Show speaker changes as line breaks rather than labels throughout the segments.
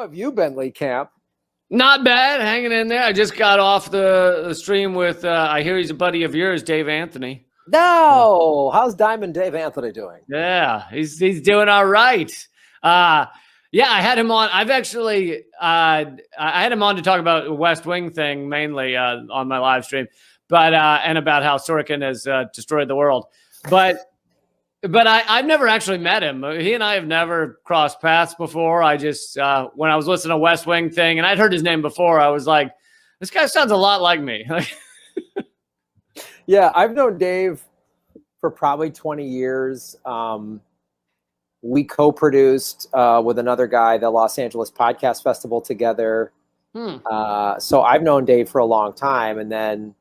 How have you been, Lee Camp?
Not bad, hanging in there. I just got off the stream with, I hear he's a buddy of yours, Dave Anthony.
No, how's Diamond Dave Anthony doing?
Yeah, he's doing all right. Yeah, I had him on. I've actually, I had him on to talk about the West Wing thing mainly on my live stream, but and about how Sorkin has destroyed the world. But I've never actually met him. He and I have never crossed paths before. I just, when I was listening to West Wing thing, and I'd heard his name before, I was like, this guy sounds a lot like me.
Yeah, I've known Dave for probably 20 years. We co-produced with another guy the Los Angeles Podcast Festival together. So I've known Dave for a long time. And then,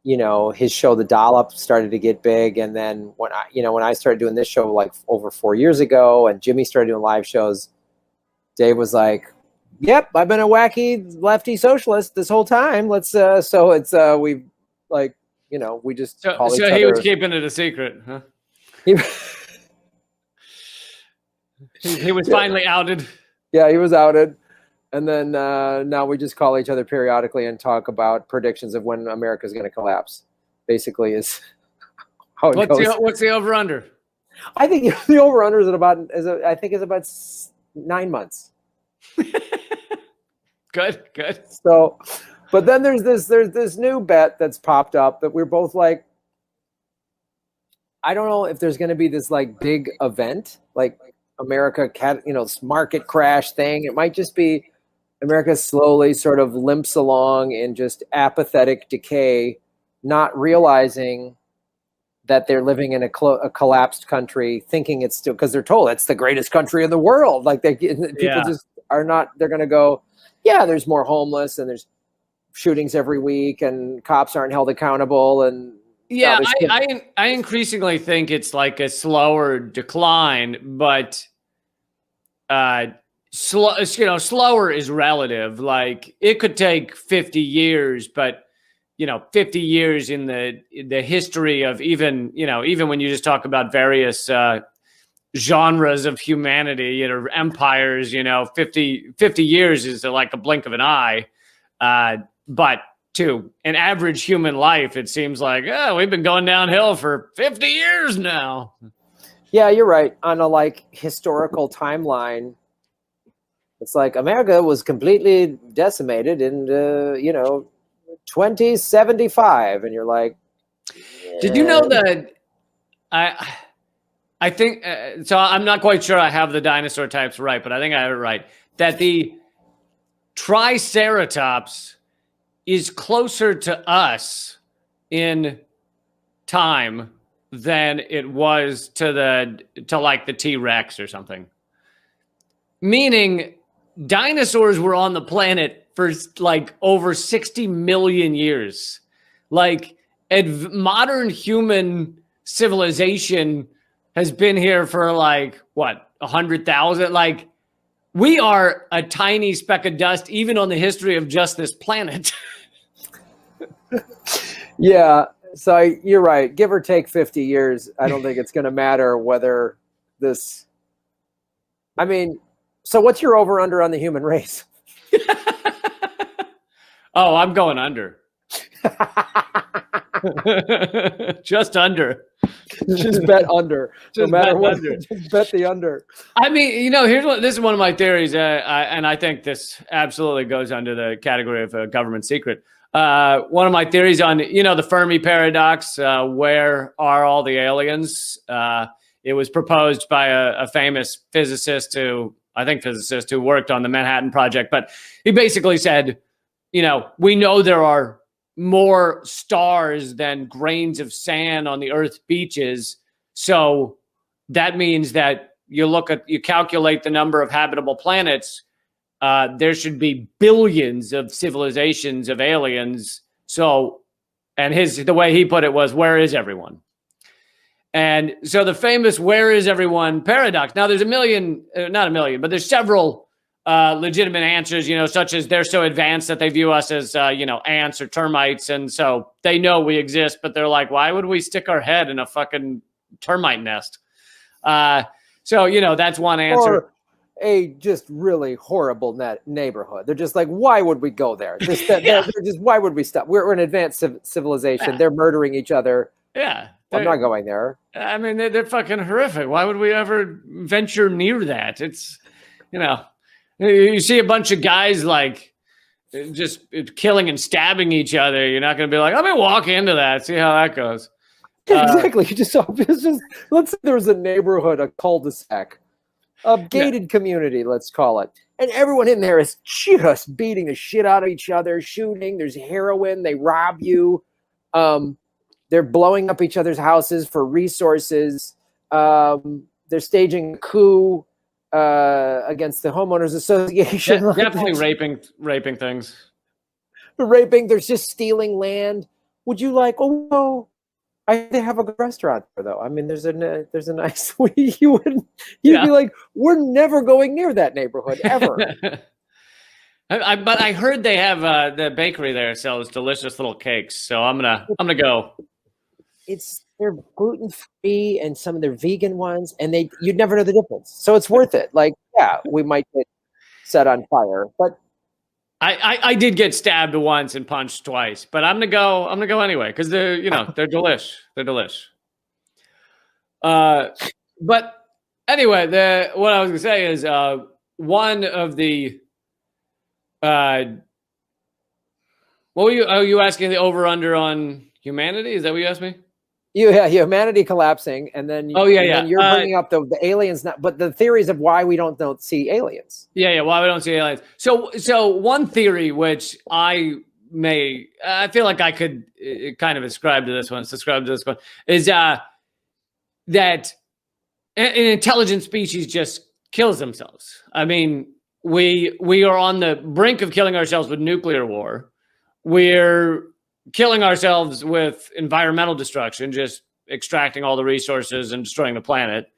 you know, his show, The Dollop, started to get big. And then when I started doing this show like over 4 years ago, and Jimmy started doing live shows, Dave was like, "Yep, I've been a wacky lefty socialist this whole time. Let's so it's we like, you know, we just call each other."
So he was keeping it a secret, huh? He was finally outed.
Yeah, he was outed. And then now we just call each other periodically and talk about predictions of when America is going to collapse. Basically, is how it goes.
What's the over under?
I think the over under is about 9 months.
Good.
So, but then there's this new bet that's popped up that we're both like, I don't know if there's going to be this like big event like America, market crash thing. It might just be America slowly sort of limps along in just apathetic decay, not realizing that they're living in a collapsed country, thinking it's still, because they're told it's the greatest country in the world. Like people just are not. They're going to go, yeah, there's more homeless and there's shootings every week and cops aren't held accountable. And
yeah, I increasingly think it's like a slower decline, but slower is relative. Like it could take 50 years, but 50 years in the history of even when you just talk about various genres of humanity, empires, 50 years is like a blink of an eye. But to an average human life, it seems like, we've been going downhill for 50 years now.
Yeah, you're right. On a like historical timeline, it's like America was completely decimated in 2075, and you're like,
did you know that I think so I'm not quite sure I have the dinosaur types right, but I think I have it right, that the Triceratops is closer to us in time than it was to like the T-Rex or something. Meaning dinosaurs were on the planet for like over 60 million years. Like modern human civilization has been here for like what, 100,000? Like we are a tiny speck of dust even on the history of just this planet.
Yeah, so you're right. Give or take 50 years, I don't think it's going to matter whether this. I mean, so what's your over under on the human race?
Oh, I'm going under. Just under.
Just bet under. No matter what, just bet the under.
I mean, this is one of my theories, and I think this absolutely goes under the category of a government secret. One of my theories on, the Fermi paradox, where are all the aliens? It was proposed by a famous physicist who worked on the Manhattan Project. But he basically said, we know there are more stars than grains of sand on the Earth's beaches. So that means that you calculate the number of habitable planets. There should be billions of civilizations of aliens. So, and the way he put it was, where is everyone? And so the famous "where is everyone" paradox. Now there's not a million, but there's several legitimate answers, such as they're so advanced that they view us as, ants or termites. And so they know we exist, but they're like, why would we stick our head in a fucking termite nest? So, that's one answer.
a just really horrible neighborhood. They're just like, why would we go there? They're just, why would we stop? We're an advanced civilization. They're murdering each other.
Yeah.
I'm not going there.
I mean, they're fucking horrific. Why would we ever venture near that? It's, you see a bunch of guys like just killing and stabbing each other. You're not going to be like, let me walk into that, see how that goes.
Exactly. Let's say there was a neighborhood, a cul-de-sac, a gated community, let's call it. And everyone in there is just beating the shit out of each other, shooting. There's heroin. They rob you. They're blowing up each other's houses for resources. They're staging a coup against the homeowners association.
Definitely raping things.
They're just stealing land. Would you like, oh no, they have a good restaurant there though. I mean, there's a nice you'd be like, we're never going near that neighborhood ever.
But I heard they have the bakery there sells delicious little cakes, so I'm gonna go.
They're gluten free and some of their vegan ones, and you'd never know the difference. So it's worth it. Like, yeah, we might get set on fire, but
I did get stabbed once and punched twice, but I'm gonna go anyway because they're they're delish. They're delish. But anyway, what I was gonna say is one of the what were you? Oh, you asking the over under on humanity? Is that what you asked me?
Yeah, humanity collapsing, and then
then
you're bringing up the aliens, but the theories of why we don't see aliens.
Yeah, why we don't see aliens. So one theory, which I feel like I could kind of subscribe to this one, is that an intelligent species just kills themselves. I mean, we are on the brink of killing ourselves with nuclear war. We're killing ourselves with environmental destruction, just extracting all the resources and destroying the planet.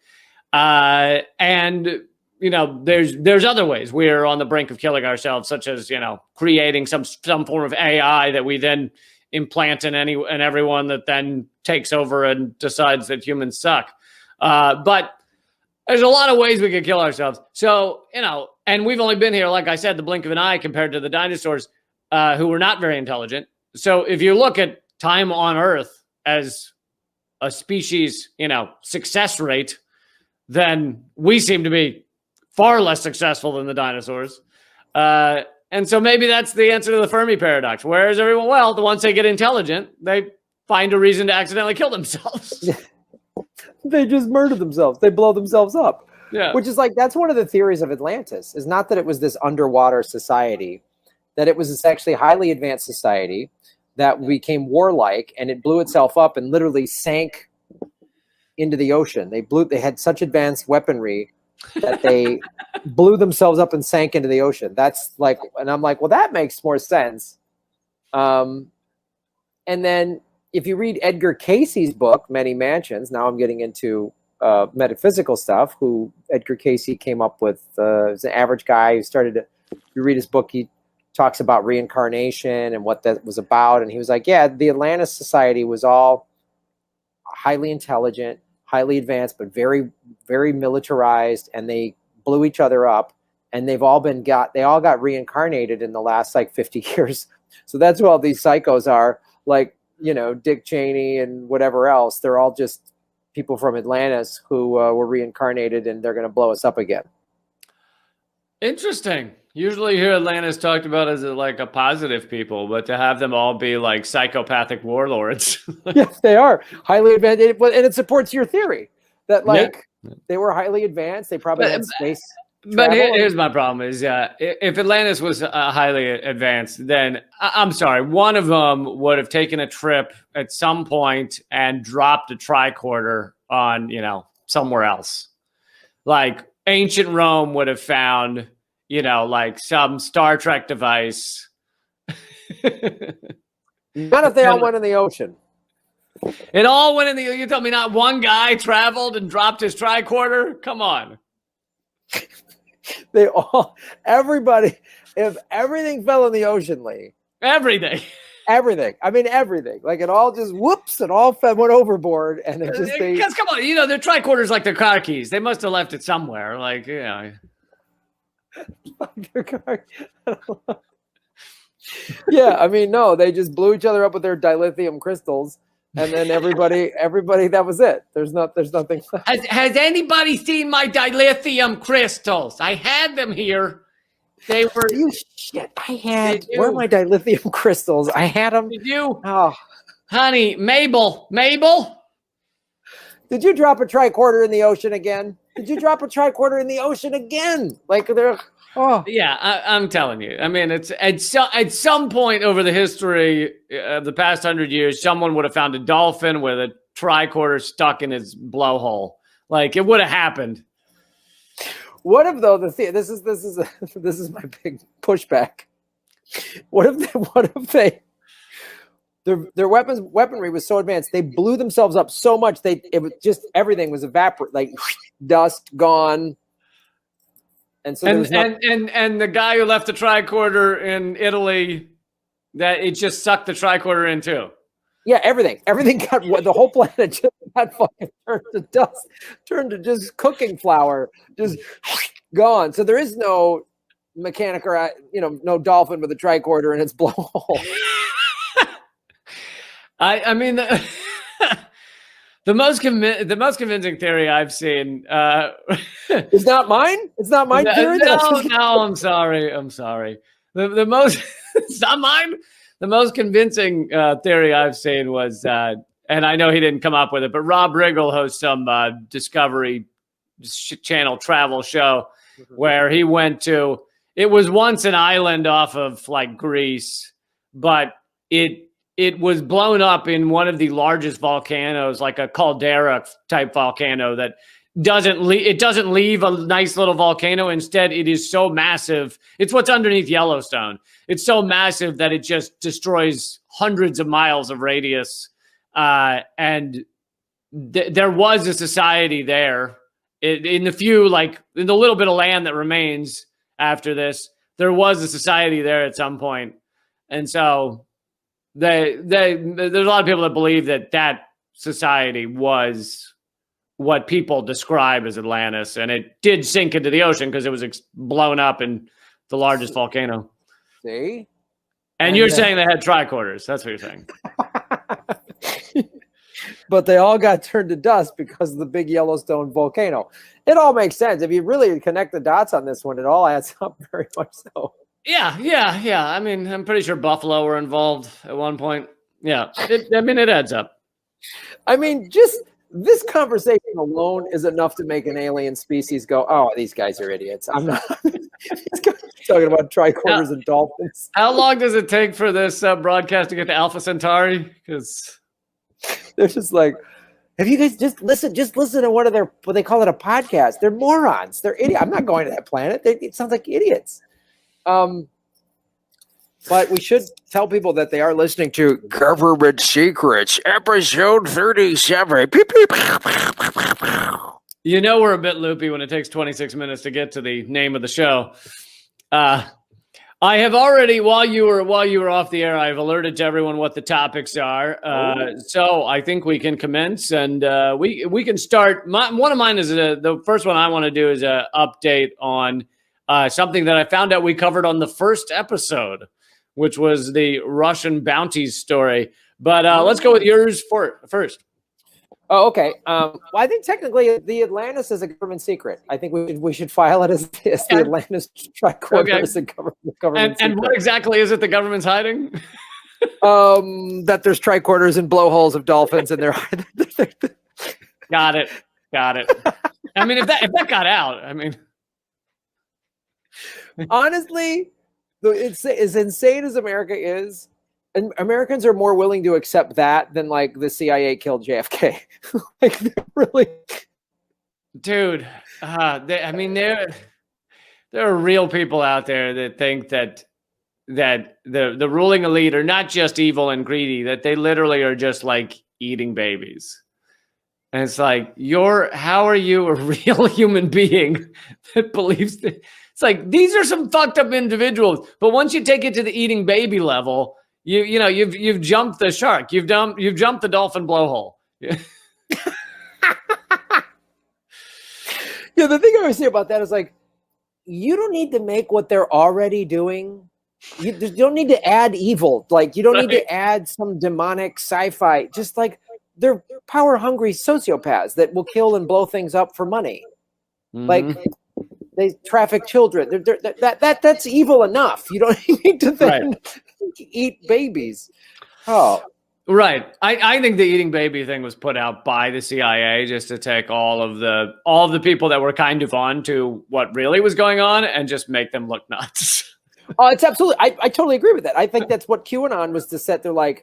And there's other ways we're on the brink of killing ourselves, such as creating some form of AI that we then implant in everyone that then takes over and decides that humans suck. But there's a lot of ways we could kill ourselves. So and we've only been here, like I said, the blink of an eye compared to the dinosaurs, who were not very intelligent. So if you look at time on Earth as a species, success rate, then we seem to be far less successful than the dinosaurs. And so maybe that's the answer to the Fermi paradox. Where is everyone? Well, once they get intelligent, they find a reason to accidentally kill themselves.
They just murder themselves. They blow themselves up.
Yeah.
Which is that's one of the theories of Atlantis, is not that it was this underwater society, that it was this actually highly advanced society that became warlike, and it blew itself up and literally sank into the ocean. They had such advanced weaponry that they blew themselves up and sank into the ocean. And I'm like, well, that makes more sense. And then if you read Edgar Casey's book, Many Mansions, now I'm getting into metaphysical stuff, who Edgar Casey came up with, was an average guy who you read his book, he talks about reincarnation and what that was about. And he was like, yeah, the Atlantis society was all highly intelligent, highly advanced, but very, very militarized. And they blew each other up, and they all got reincarnated in the last 50 years. So that's who all these psychos are, Dick Cheney and whatever else. They're all just people from Atlantis who were reincarnated, and they're going to blow us up again.
Interesting. Usually hear Atlantis talked about as a positive people, but to have them all be psychopathic warlords.
Yes, they are highly advanced, and it supports your theory that they were highly advanced. They probably had space.
But here's my problem: is if Atlantis was highly advanced, then I'm sorry, one of them would have taken a trip at some point and dropped a tricorder on somewhere else, like ancient Rome would have found. Some Star Trek device.
Not if they all went in the ocean.
It all went in the. You tell me not one guy traveled and dropped his tricorder? Come on.
Everybody, if everything fell in the ocean, Lee.
Everything.
I mean, everything. It all just whoops, it all went overboard, and
it just. Because come on, their tricorders like their car keys. They must have left it somewhere.
Yeah, I mean, no, they just blew each other up with their dilithium crystals, and then everybody, that was it. There's nothing left.
Has anybody seen my dilithium crystals? I had them here. They were
shit. Where are my dilithium crystals? I had them.
Did you?
Oh,
honey, Mabel.
Did you drop a tricorder in the ocean again? Like they're. Oh
yeah, I'm telling you. I mean, it's at some point over the history of the past 100 years, someone would have found a dolphin with a tricorder stuck in its blowhole. Like it would have happened.
What if though this is my big pushback? What if their weaponry was so advanced they blew themselves up so much it was just everything was like dust gone. And so
and the guy who left the tricorder in Italy, that it just sucked the tricorder in too.
Yeah, everything got the whole planet just got fucking turned to dust, turned to just cooking flour, just gone. So there is no mechanic or no dolphin with a tricorder in its blowhole.
I mean. The most convincing theory I've seen
it's not mine. It's not my theory.
No, I'm sorry. The most it's not mine. The most convincing theory I've seen was, and I know he didn't come up with it, but Rob Riggle hosts some Discovery Channel travel show where he went to. It was once an island off of like Greece, but it was blown up in one of the largest volcanoes, like a caldera type volcano that doesn't leave a nice little volcano. Instead, it is so massive. It's what's underneath Yellowstone. It's so massive that it just destroys hundreds of miles of radius. And there was a society there in the little bit of land that remains after this. There was a society there at some point. And so there's a lot of people that believe that society was what people describe as Atlantis, and it did sink into the ocean because it was blown up in the largest volcano.
See?
And you're saying they had tricorders. That's what you're saying.
But they all got turned to dust because of the big Yellowstone volcano. It all makes sense. If you really connect the dots on this one, it all adds up very much so.
Yeah. I mean, I'm pretty sure buffalo were involved at one point. Yeah. It adds up.
I mean, just this conversation alone is enough to make an alien species go, oh, these guys are idiots. I'm not talking about tricorders and dolphins.
How long does it take for this broadcast to get to Alpha Centauri? Because
they're just like, have you guys just listen to what they call it a podcast? They're morons. They're idiots. I'm not going to that planet. It sounds like idiots. But we should tell people that they are listening to Government Secrets, episode 37.
You know we're a bit loopy when it takes 26 minutes to get to the name of the show. I have already, while you were off the air, I've alerted to everyone what the topics are. So I think we can commence, and we can start. One of mine is the first one I want to do is an update on something that I found out we covered on the first episode, which was the Russian Bounties story. But let's go with yours first.
Oh, okay. Well, I think technically the Atlantis is a government secret. I think we should file it as the Atlantis tricorder as a government secret.
And what exactly is it the government's hiding?
That there's tricorders and blowholes of dolphins in their.
Got it. I mean, if that got out, I mean,
honestly, it's as insane as America is. And Americans are more willing to accept that than like the CIA killed JFK. Like really,
dude. There are real people out there that think that the ruling elite are not just evil and greedy; that they literally are just like eating babies. And it's like how are you a real human being that believes that? It's like these are some fucked up individuals. But once you take it to the eating baby level. You've jumped the shark. You've jumped the dolphin blowhole. Yeah.
Yeah, the thing I always say about that is like, you don't need to make what they're already doing. You don't need to add evil. Like, you don't need to add some demonic sci-fi. Just like, they're power-hungry sociopaths that will kill and blow things up for money. Like, they traffic children. That's evil enough. You don't need to then eat babies. Oh,
right. I think the eating baby thing was put out by the CIA just to take all of the people that were kind of on to what really was going on and just make them look nuts.
Oh, it's absolutely. I totally agree with that. I think that's what QAnon was to set. They're like,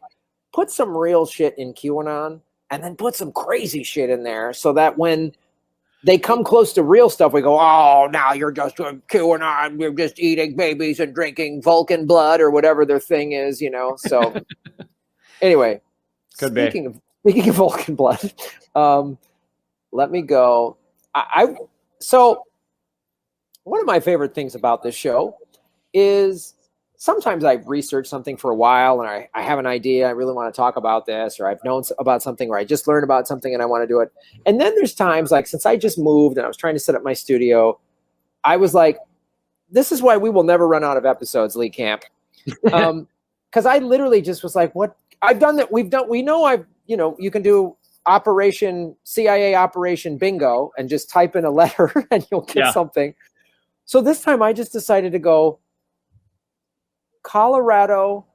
put some real shit in QAnon and then put some crazy shit in there so that when they come close to real stuff, we go, oh, now you're just doing QAnon. We're just eating babies and drinking Vulcan blood or whatever their thing is, you know? So anyway, speaking of Vulcan blood, let me go. So one of my favorite things about this show is sometimes I've researched something for a while and I have an idea. I really want to talk about this, or I've known about something, or I just learned about something and I want to do it. And then there's times, like, since I just moved and I was trying to set up my studio, I was like, this is why we will never run out of episodes, Lee Camp. Because I literally just was like, what I've done that we know you can do CIA Operation Bingo and just type in a letter and you'll get something. So this time I just decided to go Colorado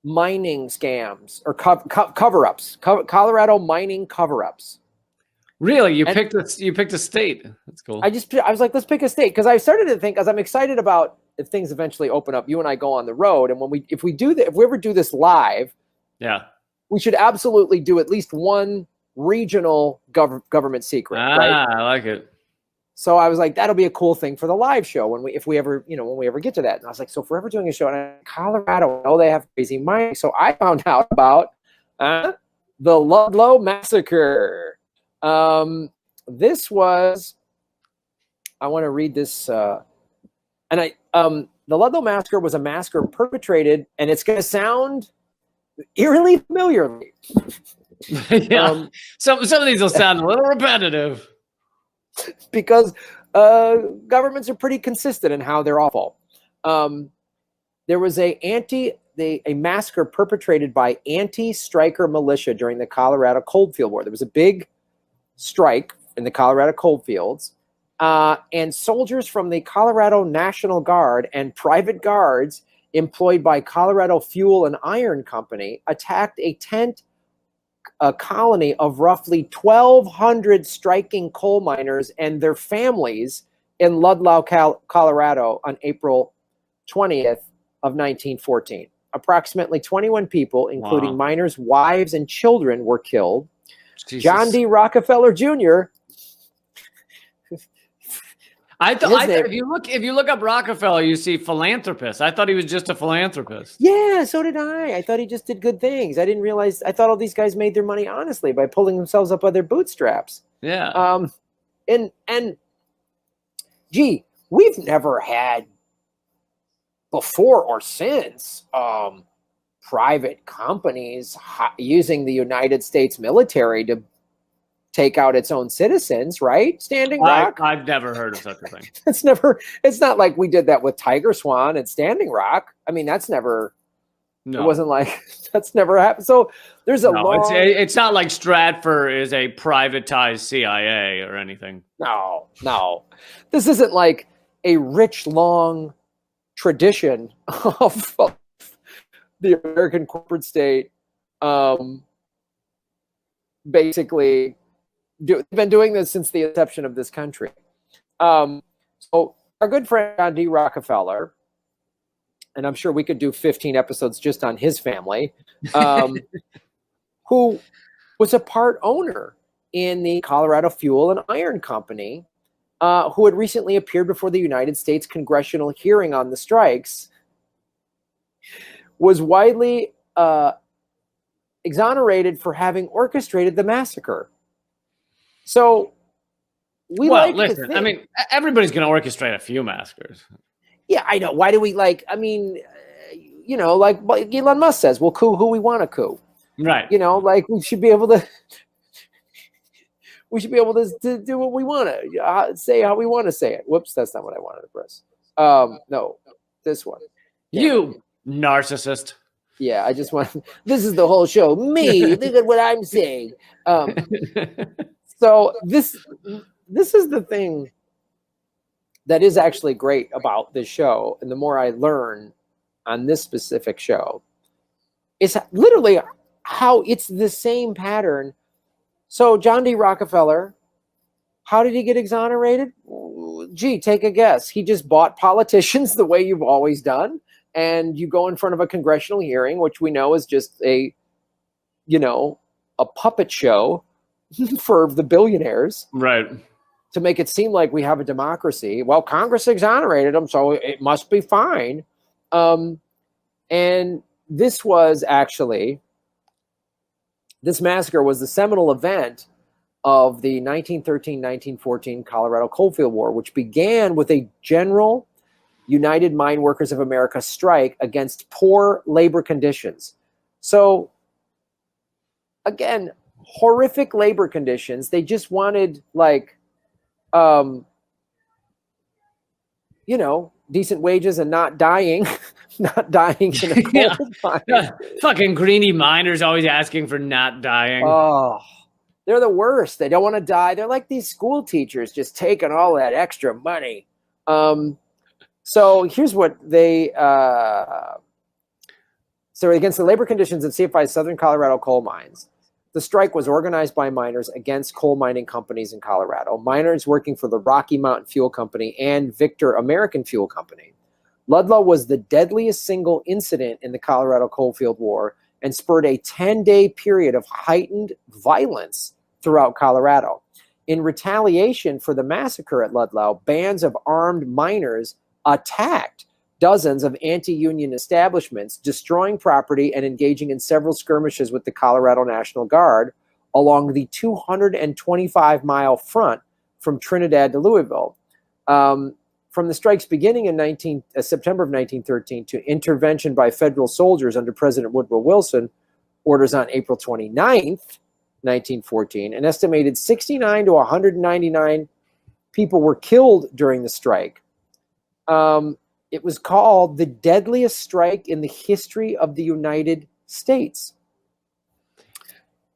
mining scams or cover-ups. Colorado mining cover-ups.
Really? You picked a state. That's cool. I
was like, let's pick a state, because I started to think, because I'm excited about if things eventually open up, you and I go on the road, and if we ever do this live, we should absolutely do at least one regional government secret. Right?
I like it.
So I was like, that'll be a cool thing for the live show if we ever get to that. And I was like, so if we're ever doing a show in Colorado, I know they have crazy mining. So I found out about the Ludlow Massacre. This was, I want to read this, the Ludlow Massacre was a massacre perpetrated, and it's going to sound eerily familiar.
Some of these will sound a little repetitive.
Because governments are pretty consistent in how they're awful. There was a massacre perpetrated by anti-striker militia during the Colorado Coalfield War. There was a big strike in the Colorado coalfields, and soldiers from the Colorado National Guard and private guards employed by Colorado Fuel and Iron Company attacked a colony of roughly 1,200 striking coal miners and their families in Ludlow, Colorado on April 20th of 1914. Approximately 21 people, including miners' wives and children, were killed. Jesus. John D. Rockefeller Jr.
If you look up Rockefeller, you see philanthropist. I thought he was just a philanthropist.
Yeah, so did I. I thought he just did good things. I didn't realize. I thought all these guys made their money honestly by pulling themselves up by their bootstraps.
Yeah.
And gee, we've never had before or since private companies using the United States military to take out its own citizens, right? Standing Rock.
I've never heard of such a thing.
It's not like we did that with Tiger Swan and Standing Rock. I mean, that's never. No. It wasn't like that's never happened. So there's
it's not like Stratford is a privatized CIA or anything.
No. This isn't like a rich, long tradition of the American corporate state. Basically, they've been doing this since the inception of this country. So our good friend John D. Rockefeller, and I'm sure we could do 15 episodes just on his family, who was a part owner in the Colorado Fuel and Iron Company, who had recently appeared before the United States congressional hearing on the strikes, was widely exonerated for having orchestrated the massacre. So
listen, I mean, everybody's going to orchestrate a few massacres.
Yeah, I know. Why do we like Elon Musk says, we'll coup who we want to coup.
Right.
We should be able to, We should be able to do what we want to say, how we want to say it. Whoops, that's not what I wanted to press. No, this one.
You narcissist.
Yeah, I just want. This is the whole show. Me, look at what I'm saying. So this is the thing that is actually great about this show, and the more I learn on this specific show, it's literally how it's the same pattern. So John D. Rockefeller, how did he get exonerated? Gee, take a guess. He just bought politicians the way you've always done, and you go in front of a congressional hearing, which we know is just a puppet show for the billionaires.
Right.
To make it seem like we have a democracy. Well, Congress exonerated him, so it must be fine. And this massacre was the seminal event of the 1913-1914 Colorado Coalfield War, which began with a general United Mine Workers of America strike against poor labor conditions. So, again, horrific labor conditions. They just wanted, decent wages and not dying, not dying in a coal mine.
Fucking greeny miners always asking for not dying.
Oh, they're the worst. They don't want to die. They're like these school teachers just taking all that extra money. So here's what they so against the labor conditions at CFI's Southern Colorado coal mines. The strike was organized by miners against coal mining companies in Colorado, miners working for the Rocky Mountain Fuel Company and Victor American Fuel Company. Ludlow was the deadliest single incident in the Colorado Coalfield War and spurred a 10-day period of heightened violence throughout Colorado. In retaliation for the massacre at Ludlow, bands of armed miners attacked dozens of anti-union establishments, destroying property and engaging in several skirmishes with the Colorado National Guard along the 225-mile front from Trinidad to Louisville. From the strike's beginning in September of 1913 to intervention by federal soldiers under President Woodrow Wilson, orders on April 29th, 1914, an estimated 69 to 199 people were killed during the strike. It was called the deadliest strike in the history of the United States.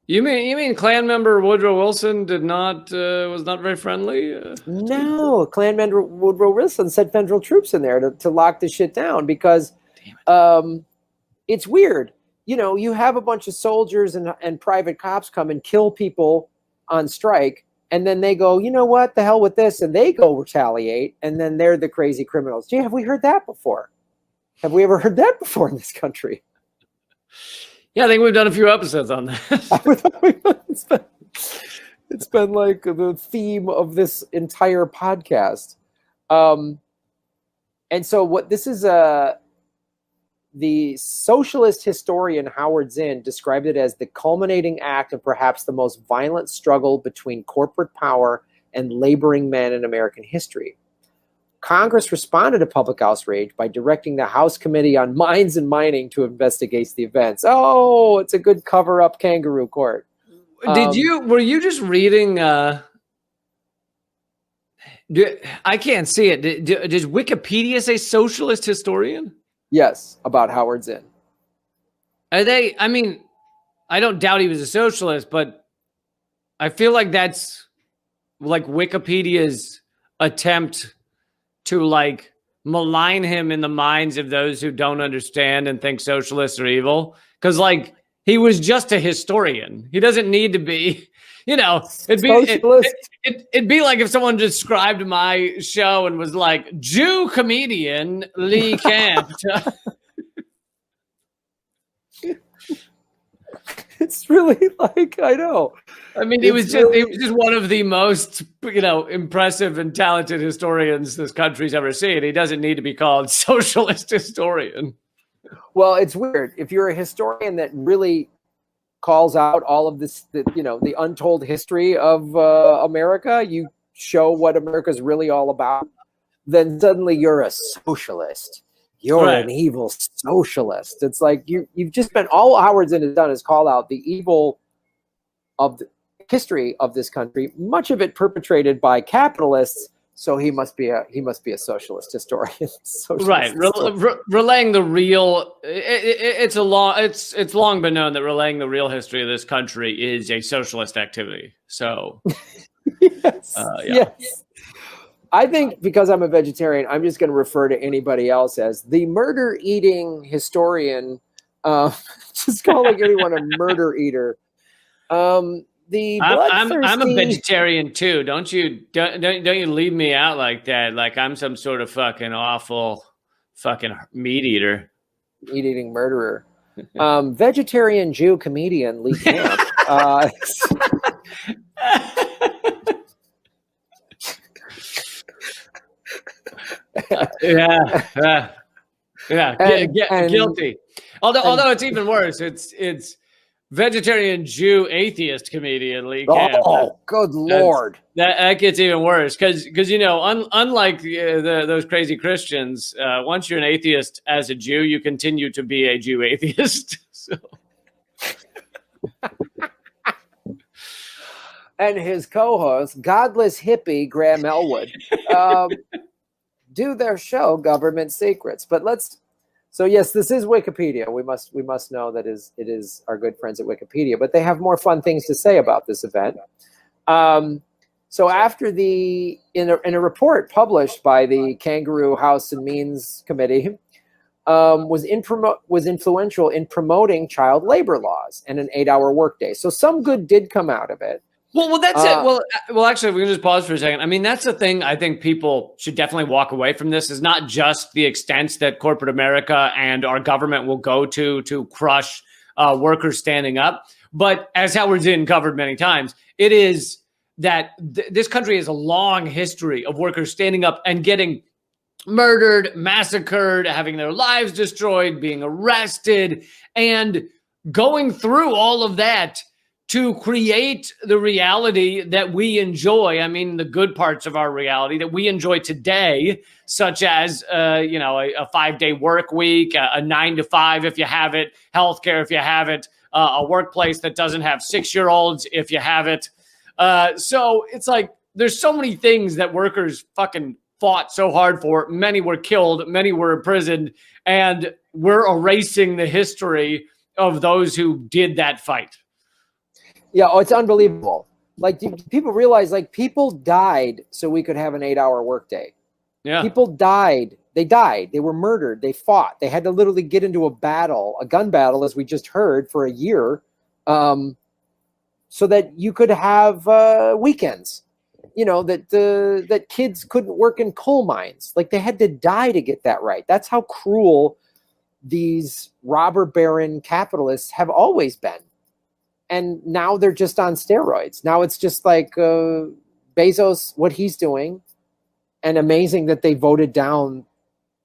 You mean Klan member Woodrow Wilson was not very friendly?
No, Klan member Woodrow Wilson sent federal troops in there to lock this shit down because it's weird. You have a bunch of soldiers and private cops come and kill people on strike. And then they go, you know what, the hell with this. And they go retaliate. And then they're the crazy criminals. Gee, have we heard that before? Have we ever heard that before in this country?
Yeah, I think we've done a few episodes on that.
It's been like the theme of this entire podcast. And so what this is, the socialist historian Howard Zinn described it as the culminating act of perhaps the most violent struggle between corporate power and laboring men in American history. Congress responded to public outrage by directing the House Committee on Mines and Mining to investigate the events. Oh, it's a good cover-up kangaroo court.
Were you just reading? I can't see it. Does Wikipedia say socialist historian?
Yes, about Howard Zinn.
Are they? I mean, I don't doubt he was a socialist, but I feel like that's like Wikipedia's attempt to malign him in the minds of those who don't understand and think socialists are evil. Because he was just a historian. He doesn't need to be. It'd be like if someone described my show and was like, Jew comedian Lee Camp.
It's really I know.
I mean, he was just one of the most, impressive and talented historians this country's ever seen. He doesn't need to be called socialist historian.
Well, it's weird. If you're a historian that really calls out all of this, the untold history of America, you show what America's really all about, then suddenly you're a socialist. You're an evil socialist. It's like you've just been, all Howard Zinn has done is call out the evil of history of this country, much of it perpetrated by capitalists. So he must be a socialist historian.
Right, relaying the real. It's long been known that relaying the real history of this country is a socialist activity. So,
yes, yes. I think because I'm a vegetarian, I'm just going to refer to anybody else as the murder-eating historian. Just calling anyone a murder eater. I'm
a vegetarian too. Don't you leave me out like that? Like I'm some sort of fucking awful fucking meat eater,
meat-eating murderer. Vegetarian Jew comedian Lee Camp.
Guilty. Although it's even worse. It's vegetarian Jew atheist comedian Lee Camp.
Oh, good Lord!
That gets even worse because unlike those crazy Christians, once you're an atheist as a Jew, you continue to be a Jew atheist. So.
And his co-host, godless hippie Graham Elwood, do their show Government Secrets. But so yes, this is Wikipedia. We must know that it is our good friends at Wikipedia, but they have more fun things to say about this event. So after in a report published by the Kangaroo House and Means Committee, was influential in promoting child labor laws and an 8-hour workday. So some good did come out of it.
Well, that's it. Well, actually, we can just pause for a second. I mean, that's the thing. I think people should definitely walk away from this is not just the extent that corporate America and our government will go to crush workers standing up, but as Howard Zinn covered many times, it is that this country has a long history of workers standing up and getting murdered, massacred, having their lives destroyed, being arrested, and going through all of that to create the reality that we enjoy. I mean, the good parts of our reality that we enjoy today, such as, a 5-day work week, a 9 to 5 if you have it, healthcare if you have it, a workplace that doesn't have 6-year-olds if you have it. So it's like there's so many things that workers fucking fought so hard for. Many were killed, many were imprisoned, and we're erasing the history of those who did that fight.
Yeah, it's unbelievable. Like, do people realize, like, people died so we could have an 8-hour workday. Yeah. People died. They died. They were murdered. They fought. They had to literally get into a gun battle, as we just heard, for a year, so that you could have weekends. That kids couldn't work in coal mines. Like, they had to die to get that right. That's how cruel these robber baron capitalists have always been. And now they're just on steroids. Now it's just like Bezos, what he's doing, and amazing that they voted down.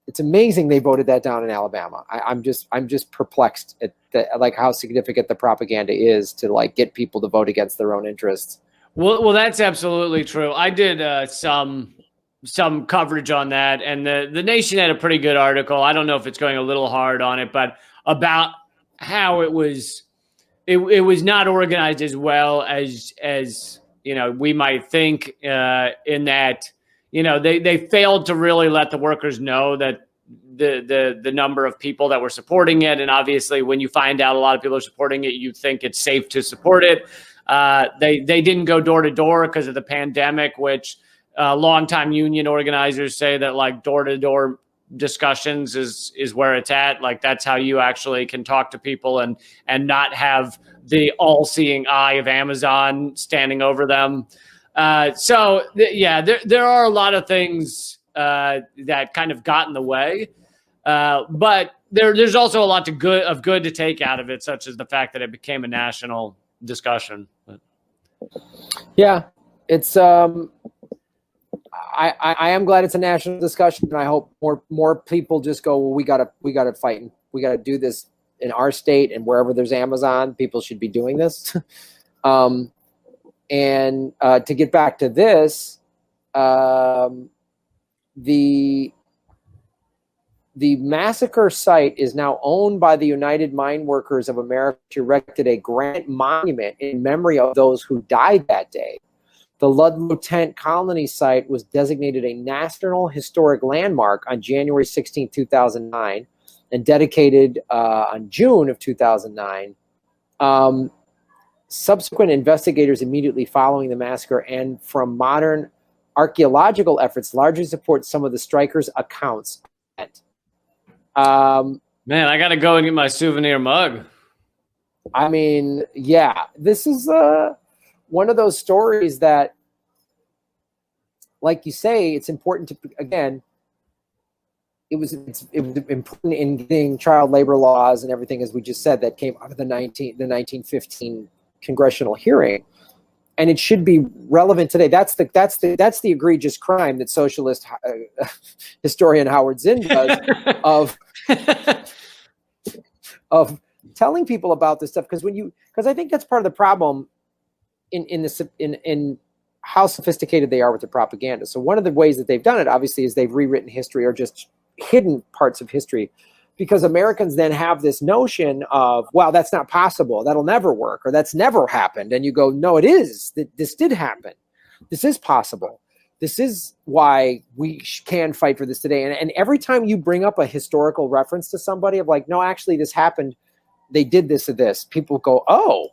It's amazing they voted that down in Alabama. I'm just perplexed at like how significant the propaganda is to like get people to vote against their own interests.
Well, that's absolutely true. I did some coverage on that, and the Nation had a pretty good article. I don't know if it's going a little hard on it, but about how it was not organized as well as we might think, in that they failed to really let the workers know that the number of people that were supporting it, and obviously when you find out a lot of people are supporting it, you think it's safe to support it. They didn't go door to door because of the pandemic, which longtime union organizers say that like door to door discussions is where it's at. Like that's how you actually can talk to people and not have the all-seeing eye of Amazon standing over them. There are a lot of things that kind of got in the way, but there's also a lot of good to take out of it, such as the fact that it became a national discussion.
Yeah, it's I am glad it's a national discussion, and I hope more people just go, well, we gotta fight, and we gotta do this in our state, and wherever there's Amazon, people should be doing this. And to get back to this, the massacre site is now owned by the United Mine Workers of America to erect a granite monument in memory of those who died that day. The Ludlow tent colony site was designated a National Historic Landmark on January 16, 2009, and dedicated on June of 2009. Subsequent investigators immediately following the massacre and from modern archaeological efforts largely support some of the strikers' accounts.
Man, I got to go and get my souvenir mug.
I mean, yeah, this is one of those stories that, like you say, it's important to, again, it was important in getting child labor laws and everything, as we just said, that came out of the 1915 congressional hearing. And it should be relevant today. That's the egregious crime that socialist historian Howard Zinn does of telling people about this stuff. Because I think that's part of the problem in how sophisticated they are with the propaganda. So one of the ways that they've done it, obviously, is they've rewritten history or just hidden parts of history, because Americans then have this notion of, wow, that's not possible, that'll never work, or that's never happened. And you go, no, it is. This did happen. This is possible. This is why we can fight for this today. And every time you bring up a historical reference to somebody of like, no, actually this happened, they did this or this, people go, oh,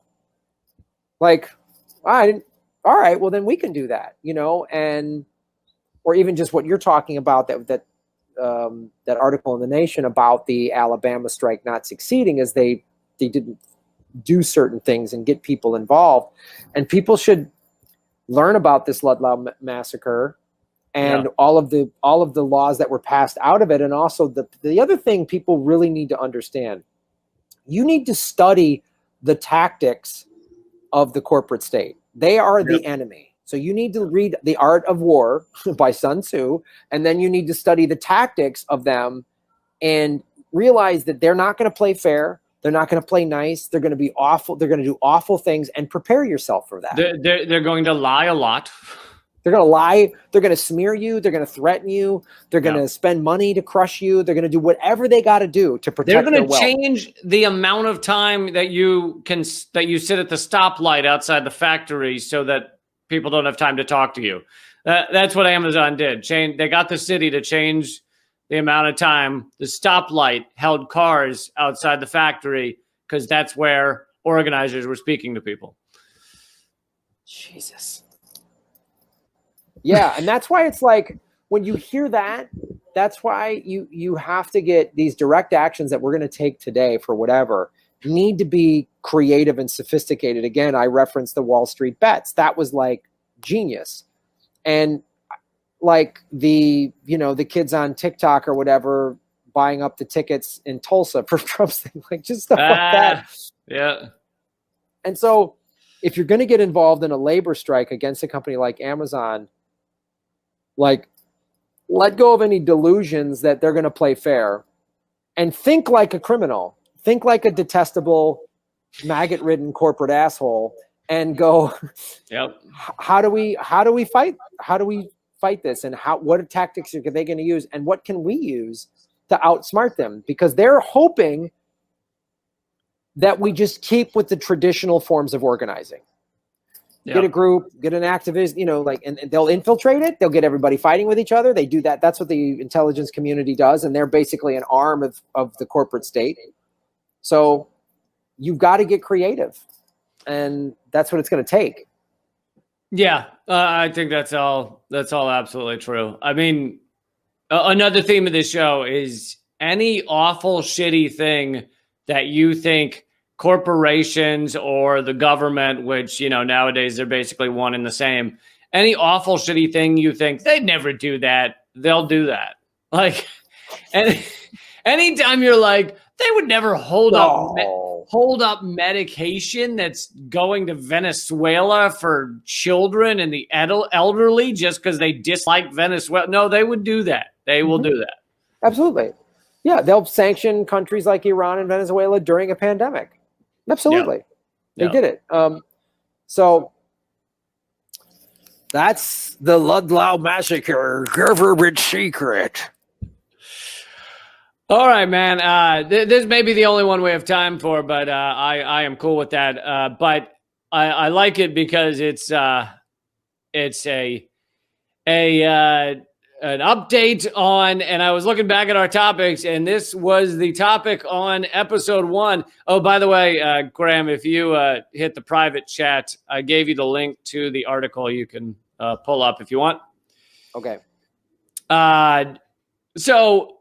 like, all right, well then we can do that, and, or even just what you're talking about, that article in The Nation about the Alabama strike not succeeding, is they didn't do certain things and get people involved. And people should learn about this Ludlow massacre and all of the laws that were passed out of it. And also the other thing people really need to understand, you need to study the tactics of the corporate state. They are the enemy. So you need to read The Art of War by Sun Tzu, and then you need to study the tactics of them and realize that they're not going to play fair. They're not going to play nice. They're going to be awful. They're going to do awful things, and prepare yourself for that.
They're going to lie a lot.
They're going to lie. They're going to smear you. They're going to threaten you. They're going to spend money to crush you. They're going to do whatever they got to do to protect their wealth.
They're going to change the amount of time that you sit at the stoplight outside the factory so that people don't have time to talk to you. That's what Amazon did. They got the city to change the amount of time the stoplight held cars outside the factory, because that's where organizers were speaking to people.
Jesus. Yeah, and that's why it's like, when you hear that, that's why you have to get these direct actions that we're going to take today for whatever need to be creative and sophisticated. Again, I referenced the Wall Street bets. That was like genius. And like the kids on TikTok or whatever buying up the tickets in Tulsa for Trump's thing, like just stuff like that.
Yeah.
And so if you're going to get involved in a labor strike against a company like Amazon, like, let go of any delusions that they're going to play fair, and think like a criminal. Think like a detestable, maggot-ridden corporate asshole, and go, how do we fight? How do we fight this? And what tactics are they going to use? And what can we use to outsmart them? Because they're hoping that we just keep with the traditional forms of organizing. Get a group, get an activist, and they'll infiltrate it. They'll get everybody fighting with each other. They do that. That's what the intelligence community does. And they're basically an arm of the corporate state. So you've got to get creative. And that's what it's going to take.
Yeah, I think that's all absolutely true. I mean, another theme of this show is any awful, shitty thing that you think corporations or the government, which, nowadays they're basically one and the same. Any awful, shitty thing you think they'd never do that, they'll do that. Like, and anytime you're like, they would never hold up medication that's going to Venezuela for children and the elderly just because they dislike Venezuela. No, they would do that. They will do that.
Absolutely. Yeah, they'll sanction countries like Iran and Venezuela during a pandemic. Absolutely. They did it. So that's the Ludlow Massacre, government secret.
All right, man. This may be the only one we have time for, but I am cool with that. But I like it because it's a an update on, and I was looking back at our topics, and this was the topic on episode 1. Oh, by the way, Graham, if you hit the private chat, I gave you the link to the article you can pull up if you want.
Okay.
So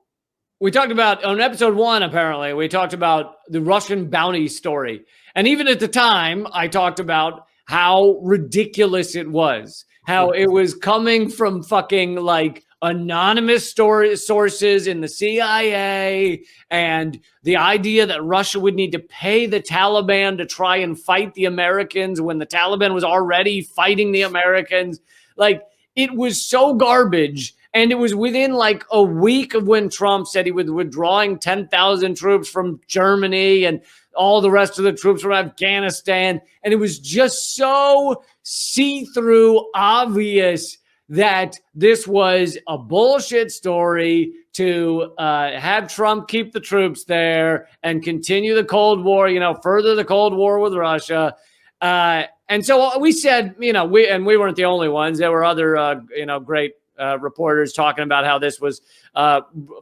we talked about, on episode 1, apparently, we talked about the Russian bounty story. And even at the time, I talked about how ridiculous it was, how it was coming from fucking like anonymous sources in the CIA, and the idea that Russia would need to pay the Taliban to try and fight the Americans when the Taliban was already fighting the Americans. Like, it was so garbage. And it was within like a week of when Trump said he was withdrawing 10,000 troops from Germany and all the rest of the troops from Afghanistan. And it was just so see-through obvious that this was a bullshit story to have Trump keep the troops there and continue the Cold War, further the Cold War with Russia. And so we said, we weren't the only ones. There were other, great reporters talking about how this was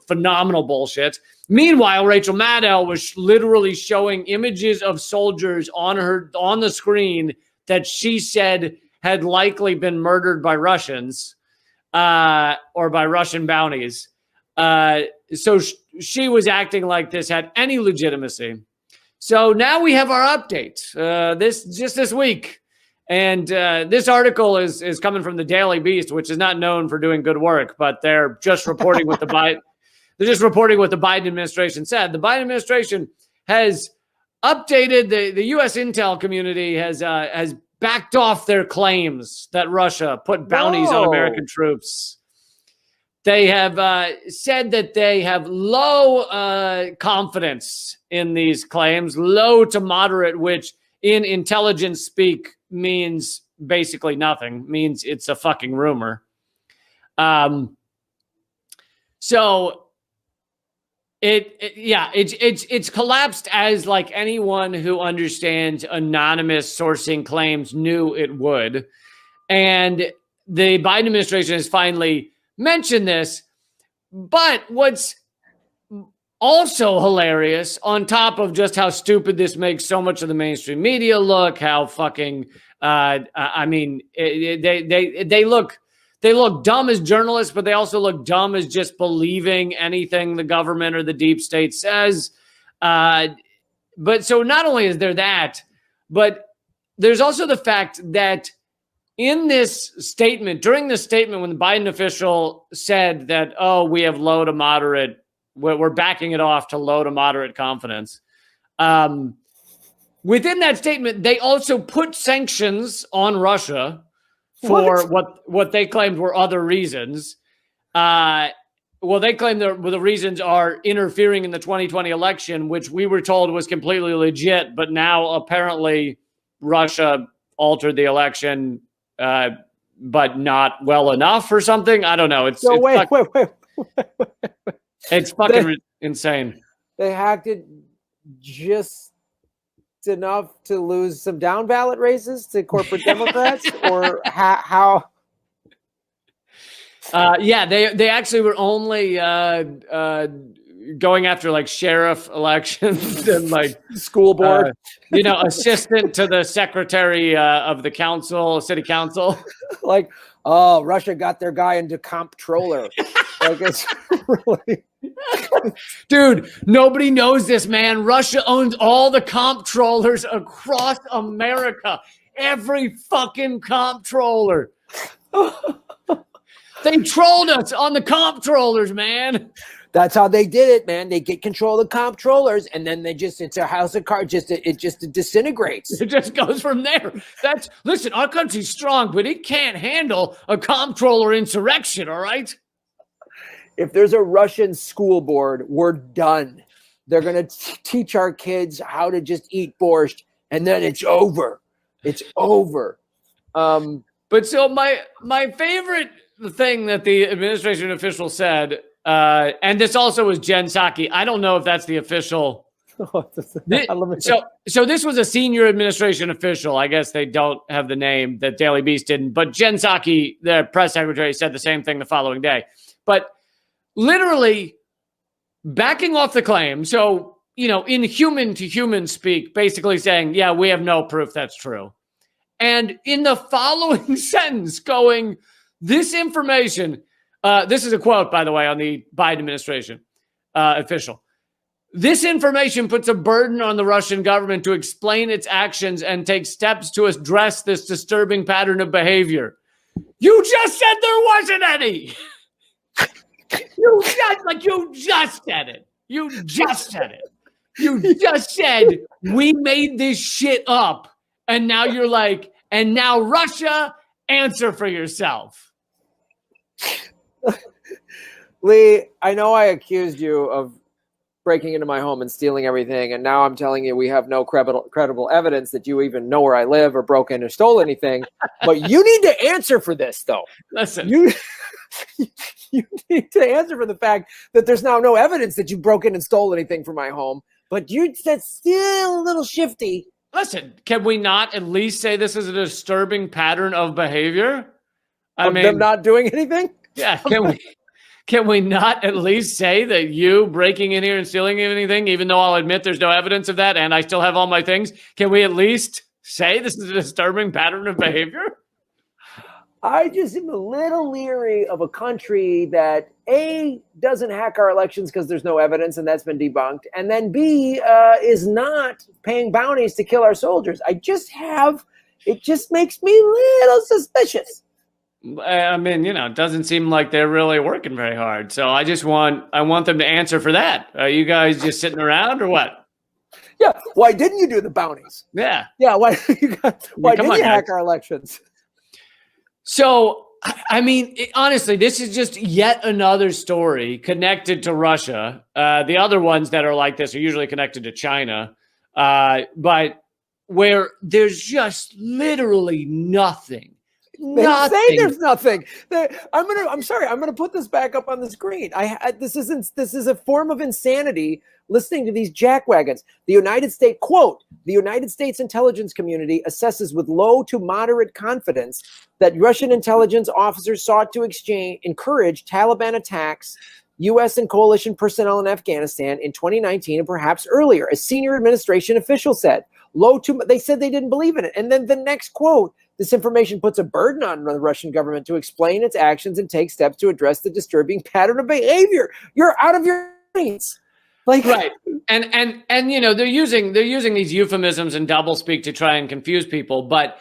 phenomenal bullshit. Meanwhile, Rachel Maddow was literally showing images of soldiers on the screen that she said had likely been murdered by Russians or by Russian bounties. So she was acting like this had any legitimacy. So now we have our update this week. And this article is coming from the Daily Beast, which is not known for doing good work, but they're just reporting what the Biden administration said. The Biden administration has updated the U.S. intel community has backed off their claims that Russia put bounties on American troops. They have said that they have low confidence in these claims, low to moderate, which in intelligence speak means basically nothing, means it's a fucking rumor. So it's collapsed as like anyone who understands anonymous sourcing claims knew it would. And the Biden administration has finally mentioned this. But what's also hilarious, on top of just how stupid this makes so much of the mainstream media look, how fucking, they look dumb as journalists, but they also look dumb as just believing anything the government or the deep state says. But so not only is there that, but there's also the fact that in this statement, during this statement, when the Biden official said that, we have low to moderate, we're backing it off to low to moderate confidence. Within that statement, they also put sanctions on Russia for what they claimed were other reasons. They claim the reasons are interfering in the 2020 election, which we were told was completely legit, but now apparently Russia altered the election, but not well enough or something. I don't know. Wait. It's fucking insane.
They hacked it just enough to lose some down ballot races to corporate Democrats, or how?
They actually were only going after like sheriff elections and like
school board,
assistant to the secretary of the city council.
Like, oh, Russia got their guy into comptroller. Like, it's really.
Dude, nobody knows this, man. Russia owns all the comptrollers across America. Every fucking comptroller. They trolled us on the comptrollers, man.
That's how they did it, man. They get control of the comptrollers, and then it's a house of cards. It just disintegrates.
It just goes from there. Listen, our country's strong, but it can't handle a comptroller insurrection, all right?
If there's a Russian school board, we're done. They're going to teach our kids how to just eat borscht, and then it's over. It's over.
But so my favorite thing that the administration official said And this also was Jen Psaki. I don't know if that's the official. So this was a senior administration official. I guess they don't have the name that Daily Beast didn't. But Jen Psaki, the press secretary, said the same thing the following day. But literally backing off the claim. So, in human to human speak, basically saying, yeah, we have no proof that's true. And in the following sentence going, this information, this is a quote, by the way, on the Biden administration official. This information puts a burden on the Russian government to explain its actions and take steps to address this disturbing pattern of behavior. You just said there wasn't any. You just said it. You just said it. You just said we made this shit up. And now you're like, and now Russia, answer for yourself.
Lee, I know I accused you of breaking into my home and stealing everything, and now I'm telling you we have no credible evidence that you even know where I live or broke in or stole anything. But you need to answer for this, though.
Listen.
You need to answer for the fact that there's now no evidence that you broke in and stole anything from my home, but that's still a little shifty.
Listen, can we not at least say this is a disturbing pattern of behavior? I mean,
them not doing anything?
Yeah, can we not at least say that you breaking in here and stealing anything, even though I'll admit there's no evidence of that and I still have all my things, can we at least say this is a disturbing pattern of behavior?
I just am a little leery of a country that A, doesn't hack our elections because there's no evidence and that's been debunked, and then B, is not paying bounties to kill our soldiers. It just makes me a little suspicious.
I mean, it doesn't seem like they're really working very hard. So I want them to answer for that. Are you guys just sitting around or what?
Yeah. Why didn't you do the bounties?
Yeah.
Yeah. Why didn't you hack our elections?
So, I mean, honestly, this is just yet another story connected to Russia. The other ones that are like this are usually connected to China, but where there's just literally nothing.
They say there's nothing. I'm sorry. I'm gonna put this back up on the screen. This is a form of insanity. Listening to these jackwagons. The United States, quote, the United States intelligence community assesses with low to moderate confidence that Russian intelligence officers sought to encourage Taliban attacks, U.S. and coalition personnel in Afghanistan in 2019 and perhaps earlier, a senior administration official said. They said they didn't believe in it. And then the next quote, this information puts a burden on the Russian government to explain its actions and take steps to address the disturbing pattern of behavior. You're out of your minds.
Right. And they're using these euphemisms and doublespeak to try and confuse people. But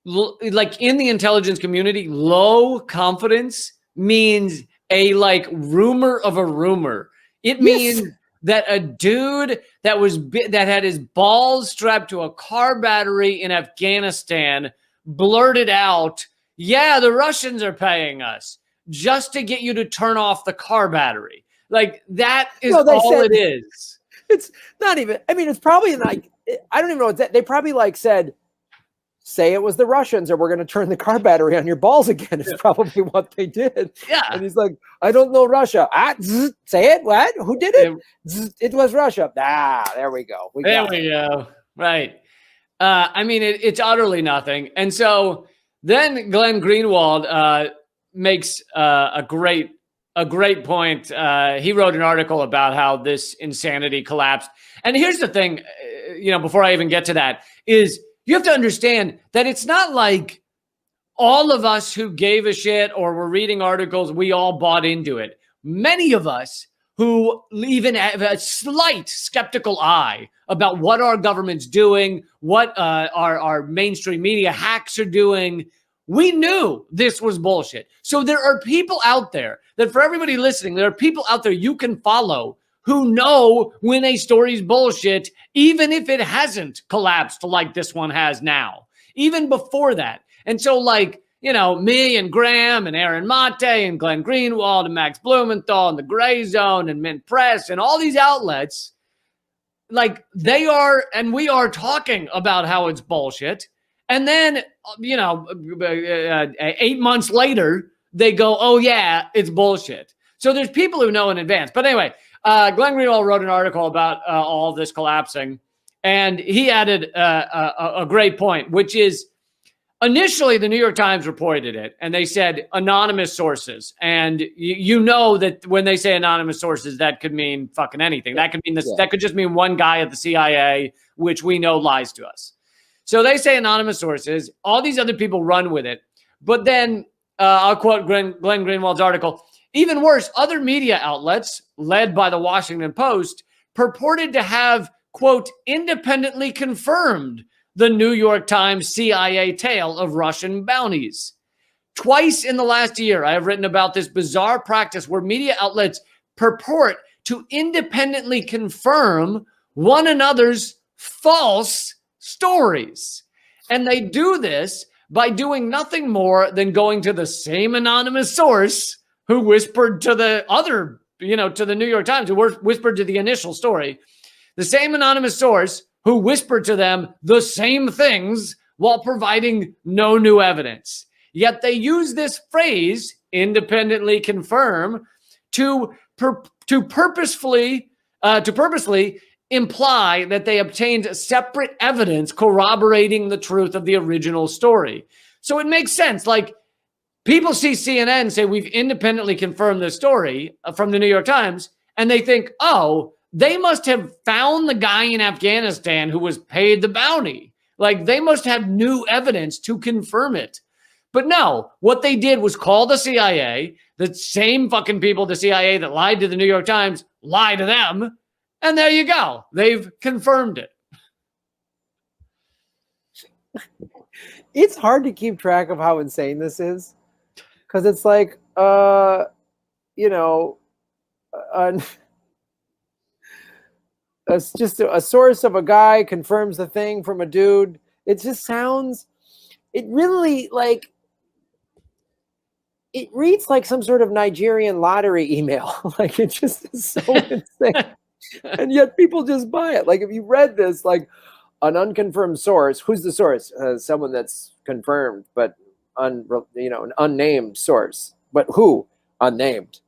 like in the intelligence community, low confidence means a rumor of a rumor. It means that a dude that had his balls strapped to a car battery in Afghanistan blurted out, yeah, the Russians are paying us just to get you to turn off the car battery. Like, that is all it is.
It's not even, I mean, it's probably like, I don't even know what that, they probably said, say it was the Russians or we're going to turn the car battery on your balls again. It's probably what they did.
Yeah.
And he's like, I don't know Russia. Say it. What? Who did it? It was Russia. There we go.
There we go. Right. I mean, it's utterly nothing. And so then Glenn Greenwald makes a great point. He wrote an article about how this insanity collapsed. And here's the thing, before I even get to that, is you have to understand that it's not like all of us who gave a shit or were reading articles, we all bought into it. Many of us who even have a slight skeptical eye about what our government's doing, what our mainstream media hacks are doing, we knew this was bullshit. So there are people out there that, for everybody listening, there are people out there you can follow who know when a story's bullshit, even if it hasn't collapsed like this one has now, even before that. And so me and Graham and Aaron Mate and Glenn Greenwald and Max Blumenthal and the Gray Zone and Mint Press and all these outlets, they are, and we are talking about how it's bullshit. And then, 8 months later, they go, oh yeah, it's bullshit. So there's people who know in advance. But anyway, Glenn Greenwald wrote an article about all of this collapsing, and he added a great point, which is initially the New York Times reported it, and they said anonymous sources. And you know that when they say anonymous sources, that could mean fucking anything. That could mean this. That could just mean one guy at the CIA, which we know lies to us. So they say anonymous sources. All these other people run with it. But then I'll quote Glenn Greenwald's article. Even worse, other media outlets, led by the Washington Post, purported to have, quote, independently confirmed the New York Times CIA tale of Russian bounties. Twice in the last year, I have written about this bizarre practice where media outlets purport to independently confirm one another's false stories. And they do this by doing nothing more than going to the same anonymous source who whispered to the other, to the New York Times, who whispered to the initial story, the same anonymous source who whispered to them the same things while providing no new evidence. Yet they use this phrase, independently confirm, to purposefully imply that they obtained separate evidence corroborating the truth of the original story. So it makes sense. Like, people see CNN and say, we've independently confirmed this story from the New York Times, and they think, oh, they must have found the guy in Afghanistan who was paid the bounty. Like, they must have new evidence to confirm it. But no, what they did was call the CIA, the same fucking people, the CIA that lied to the New York Times, lie to them. And there you go. They've confirmed it.
It's hard to keep track of how insane this is. Because it's like, it's just a source of a guy confirms the thing from a dude. It just sounds, it really it reads like some sort of Nigerian lottery email. Like, it just is so insane. And yet people just buy it. Like, if you read this, like, an unconfirmed source, who's the source? Someone that's confirmed, but an unnamed source. But who? Unnamed.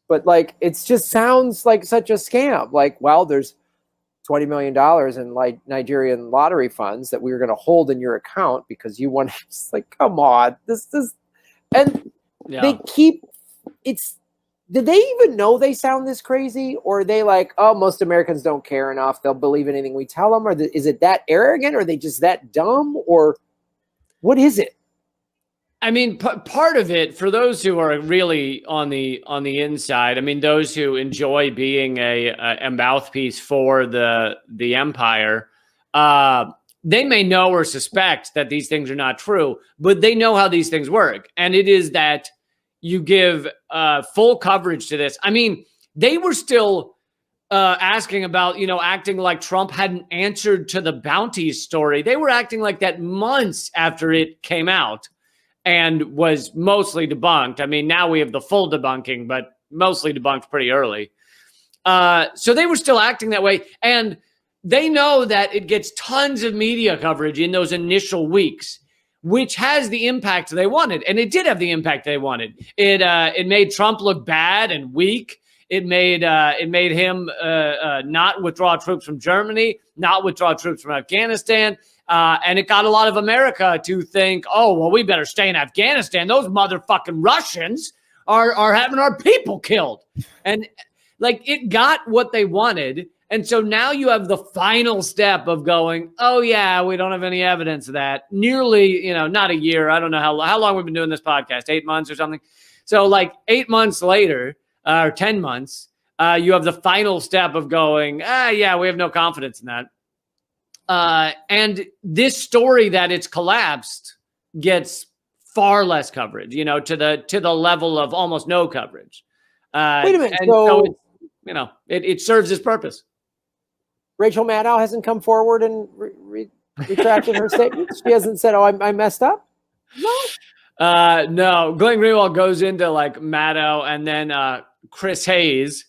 But like, it just sounds like such a scam. Like, well, there's $20 million in Nigerian lottery funds that we were going to hold in your account because you want. It's like, come on, this, and they keep. It's. Did they even know they sound this crazy, or are they like, oh, most Americans don't care enough; they'll believe anything we tell them, or is it that arrogant, or are they just that dumb, or what is it?
I mean, part of it, for those who are really on the inside, I mean, those who enjoy being a mouthpiece for the empire, they may know or suspect that these things are not true, but they know how these things work. And it is that you give full coverage to this. I mean, they were still asking about, acting like Trump hadn't answered to the Bounties story. They were acting like that months after it came out and was mostly debunked. I mean, now we have the full debunking, but mostly debunked pretty early. So they were still acting that way. And they know that it gets tons of media coverage in those initial weeks, which has the impact they wanted. And it did have the impact they wanted. It made Trump look bad and weak. It made him not withdraw troops from Germany, not withdraw troops from Afghanistan. And it got a lot of America to think, oh, well, we better stay in Afghanistan. Those motherfucking Russians are having our people killed. And like, it got what they wanted. And so now you have the final step of going, oh, yeah, we don't have any evidence of that. Nearly, not a year. I don't know how long we've been doing this podcast, 8 months or something. So like 8 months later, or 10 months, you have the final step of going, yeah, we have no confidence in that. And this story that it's collapsed gets far less coverage, to the level of almost no coverage.
Wait a minute.
And so it serves its purpose.
Rachel Maddow hasn't come forward and retracted her statement. She hasn't said, oh, I messed up. No.
No. Glenn Greenwald goes into like Maddow and then Chris Hayes,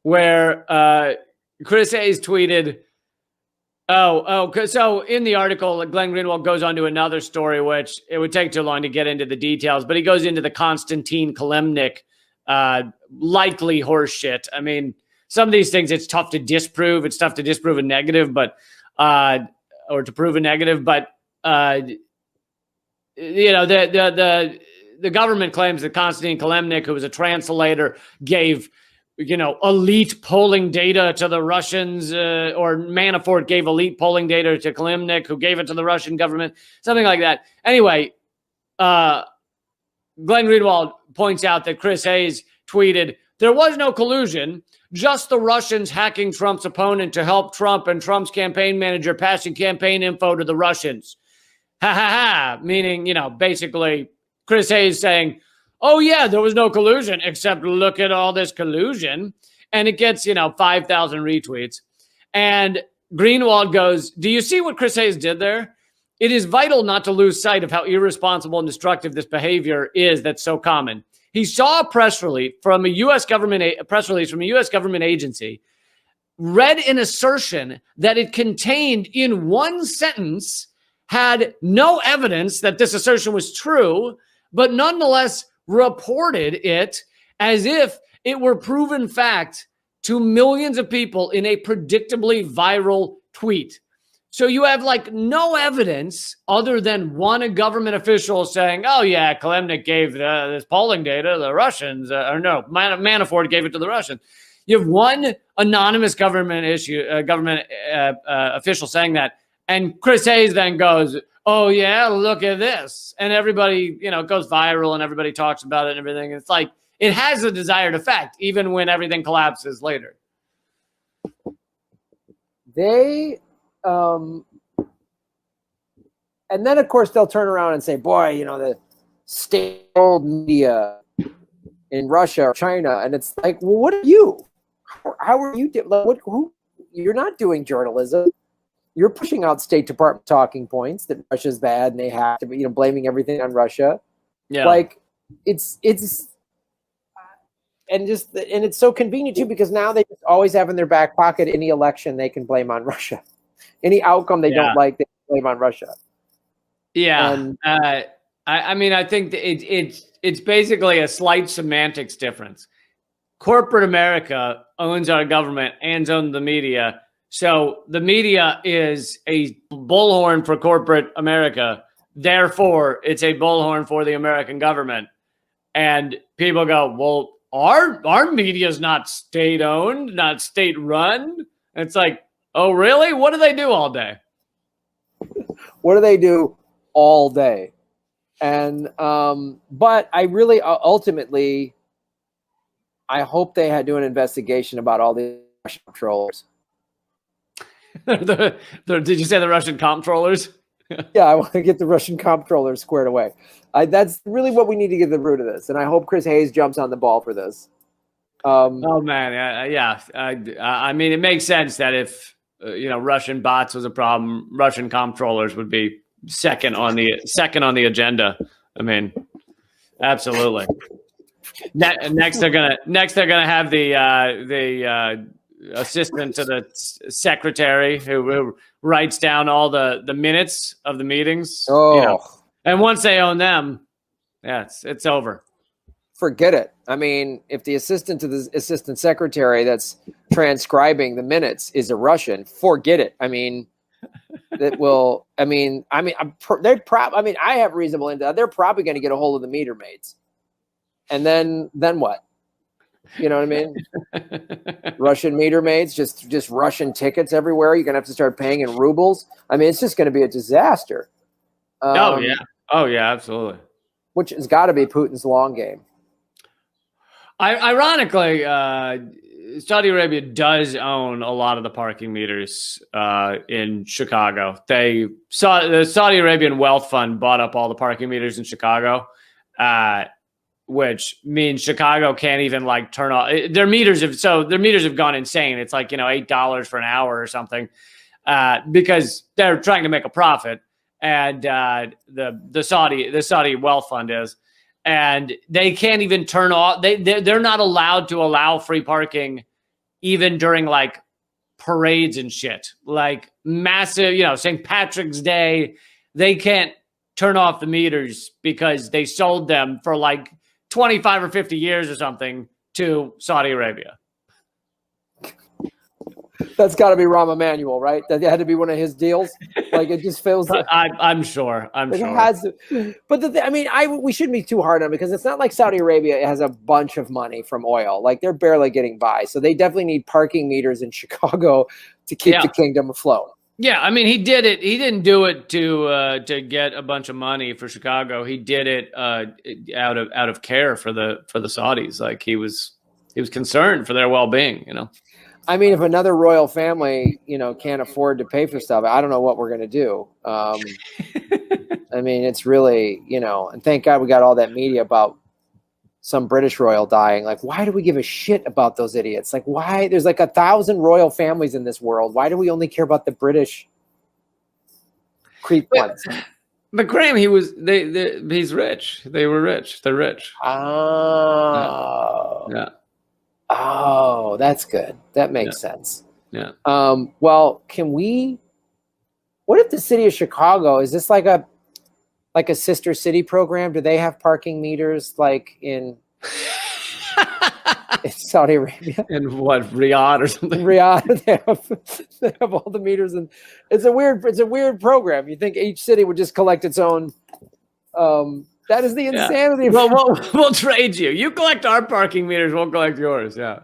where Chris Hayes tweeted, so in the article, Glenn Greenwald goes on to another story, which it would take too long to get into the details, but he goes into the Konstantin Kalemnik likely horse shit. I mean, some of these things it's tough to disprove. It's tough to disprove a negative, but or to prove a negative. But you know, the government claims that Konstantin Kalemnik, who was a translator, gave, you know, elite polling data to the Russians, or Manafort gave elite polling data to Kalemnik, who gave it to the Russian government, something like that. Anyway, Glenn Greenwald points out that Chris Hayes tweeted, "There was no collusion, just the Russians hacking Trump's opponent to help Trump and Trump's campaign manager passing campaign info to the Russians." Ha ha ha, meaning, you know, basically Chris Hayes saying, oh yeah, there was no collusion, except look at all this collusion. And it gets, you know, 5,000 retweets. And Greenwald goes, do you see what Chris Hayes did there? It is vital not to lose sight of how irresponsible and destructive this behavior is that's so common. He saw a press release from a U.S. government agency, read an assertion that it contained in one sentence, had no evidence that this assertion was true, but nonetheless reported it as if it were proven fact to millions of people in a predictably viral tweet. So you have like no evidence other than one government official saying, oh yeah, Kalemnik gave this polling data to the Russians, or no, Manafort gave it to the Russians. You have one anonymous government official saying that. And Chris Hayes then goes, oh yeah, look at this. And everybody, you know, goes viral and everybody talks about it and everything. It's like, it has a desired effect, even when everything collapses later.
They, and then of course they'll turn around and say, boy, you know, the state-owned media in Russia or China. And it's like, well, what are you? How are you? You're not doing journalism. You're pushing out State Department talking points that Russia's bad and they have to be, you know, blaming everything on Russia.
Yeah.
Like it's so convenient too, because now they just always have in their back pocket any election they can blame on Russia. Any outcome they don't like, they blame on Russia.
Yeah. And, I mean, I think it's basically a slight semantics difference. Corporate America owns our government and owns the media. So the media is a bullhorn for corporate America. Therefore, it's a bullhorn for the American government. And people go, well, our media is not state-owned, not state-run. It's like, oh, really? What do they do all day?
What do they do all day? And but I really ultimately, I hope they do an investigation about all the Russian controllers.
Did you say the Russian comptrollers?
Yeah, I want to get the Russian comptrollers squared away. That's really what we need to get to the root of this, and I hope Chris Hayes jumps on the ball for this.
Oh man, yeah. I mean, it makes sense that if you know, Russian bots was a problem, Russian comptrollers would be second on the agenda. I mean, absolutely. Next they're gonna have the assistant to the secretary who writes down all the minutes of the meetings.
Oh,
you know. And once they own them, yeah, it's over.
Forget it. I mean, if the assistant to the assistant secretary that's transcribing the minutes is a Russian, forget it. I mean, that will. I mean, I have reasonable intel. They're probably going to get a hold of the meter maids, and then what? You know what I mean? Russian meter maids, just Russian tickets everywhere. You're going to have to start paying in rubles. I mean, it's just going to be a disaster.
Oh, yeah, absolutely.
Which has got to be Putin's long game.
Ironically, Saudi Arabia does own a lot of the parking meters in Chicago. The Saudi Arabian Wealth Fund bought up all the parking meters in Chicago, which means Chicago can't even like turn off their meters. Their meters have gone insane. It's like, you know, $8 for an hour or something, because they're trying to make a profit. And the Saudi Wealth Fund is, and they can't even turn off. They're not allowed to allow free parking even during like parades and shit, like massive, you know, St. Patrick's Day. They can't turn off the meters because they sold them for like 25 or 50 years or something to Saudi Arabia.
That's got to be Rahm Emanuel, right? That had to be one of his deals. Like it just feels like
I'm sure.
it has to. But we shouldn't be too hard on it because it's not like Saudi Arabia has a bunch of money from oil. Like they're barely getting by, so they definitely need parking meters in Chicago to keep the kingdom afloat.
Yeah, I mean, he did it. He didn't do it to get a bunch of money for Chicago. He did it out of care for the Saudis. Like he was concerned for their well-being. You know.
I mean, if another royal family, can't afford to pay for stuff, I don't know what we're going to do. I mean, it's really, and thank God we got all that media about some British royal dying. Like, why do we give a shit about those idiots? Like, why? There's like 1,000 royal families in this world. Why do we only care about the British creep ones?
But Graham, he's rich. They were rich. They're rich.
Oh.
Yeah.
Oh, that's good. That makes sense.
Yeah.
Well, what if the city of Chicago, is this like a sister city program? Do they have parking meters like in Saudi Arabia?
In what, Riyadh or something?
Riyadh, they have all the meters, and it's a weird program. You think each city would just collect its own that is the insanity.
Well, we'll trade you. You collect our parking meters, we'll collect yours. Yeah.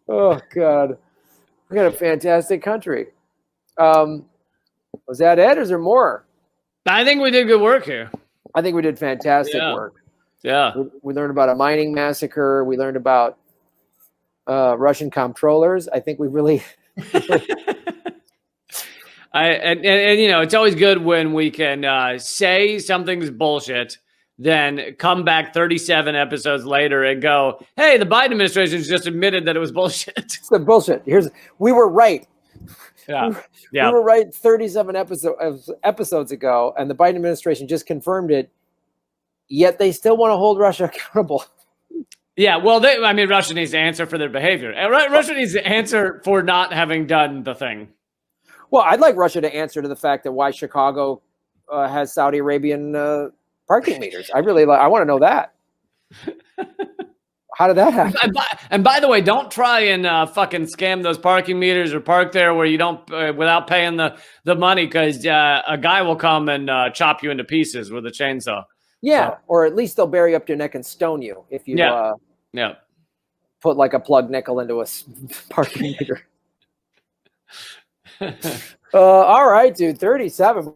Oh God, we got a fantastic country. Was that it, or is there more?
I think we did good work here.
I think we did fantastic work.
Yeah.
We learned about a mining massacre. We learned about Russian comptrollers. I think we really.
And it's always good when we can say something's bullshit, then come back 37 episodes later and go, hey, the Biden administration just admitted that it was bullshit.
It's the bullshit. We were right.
Yeah.
We were right 37 episodes ago, and the Biden administration just confirmed it, yet they still want to hold Russia accountable.
Yeah, well, Russia needs to answer for their behavior. Russia needs to answer for not having done the thing.
Well, I'd like Russia to answer to the fact that why Chicago has Saudi Arabian parking meters. I want to know that. How did that happen?
And by the way, don't try and fucking scam those parking meters or park there where you don't without paying the money, because a guy will come and chop you into pieces with a chainsaw.
Yeah, or at least they'll bury you up to your neck and stone you if you put like a plug nickel into a parking meter. All right, dude. 37.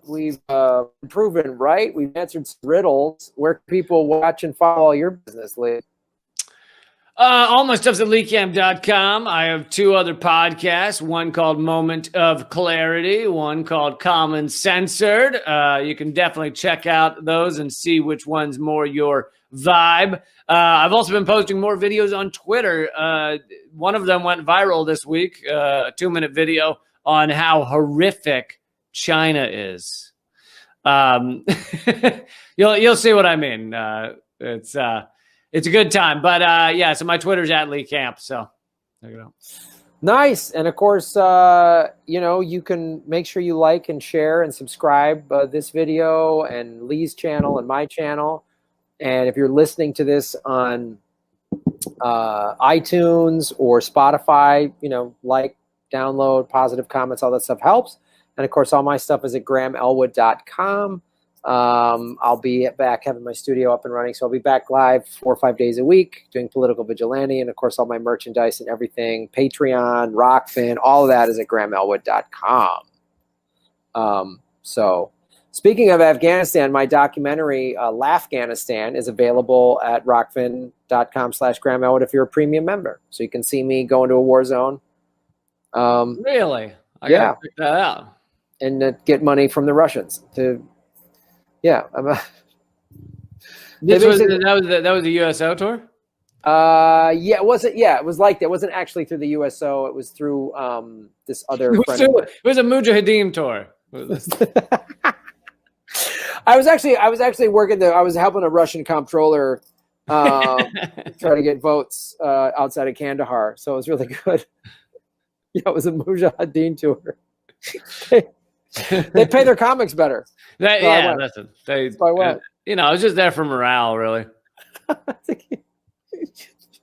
We've proven right. We've answered some riddles. Where can people watch and follow all your business, Lee?
All my stuff's at leecamp.com. I have 2 other podcasts, one called Moment of Clarity, one called Common Censored. You can definitely check out those and see which one's more your vibe. I've also been posting more videos on Twitter. One of them went viral this week, a 2-minute video on how horrific China is. You'll see what I mean. It's a good time, but so my Twitter's at Lee Camp. So there you go.
Nice. And of course, you can make sure you like and share and subscribe this video and Lee's channel and my channel. And if you're listening to this on iTunes or Spotify, like, download, positive comments, all that stuff helps. And of course, all my stuff is at grahamelwood.com. I'll be back having my studio up and running. So I'll be back live 4 or 5 days a week doing Political Vigilante. And of course, all my merchandise and everything, Patreon, Rockfin, all of that is at grahamelwood.com. So speaking of Afghanistan, my documentary, Lafghanistan, is available at rockfin.com/grahamelwood if you're a premium member. So you can see me go into a war zone.
Really? I gotta check that out.
And get money from the Russians to,
that was a USO tour?
It wasn't. Yeah, it was like that. It wasn't actually through the USO. It was through this other.
It was a Mujahideen tour.
I was actually working I was helping a Russian comptroller try to get votes outside of Kandahar. So it was really good. Yeah, it was a Mujahideen tour. They pay their comics better.
That's why I went. You know, I was just there for morale, really.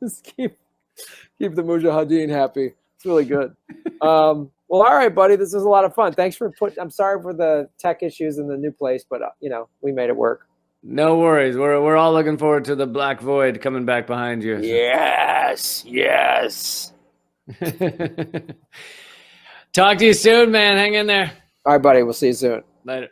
Just keep the Mujahideen happy. It's really good. Well, all right, buddy. This was a lot of fun. Thanks for I'm sorry for the tech issues in the new place, but we made it work.
No worries. We're all looking forward to the Black Void coming back behind you.
Yes.
Talk to you soon, man. Hang in there.
All right, buddy. We'll see you soon.
Later.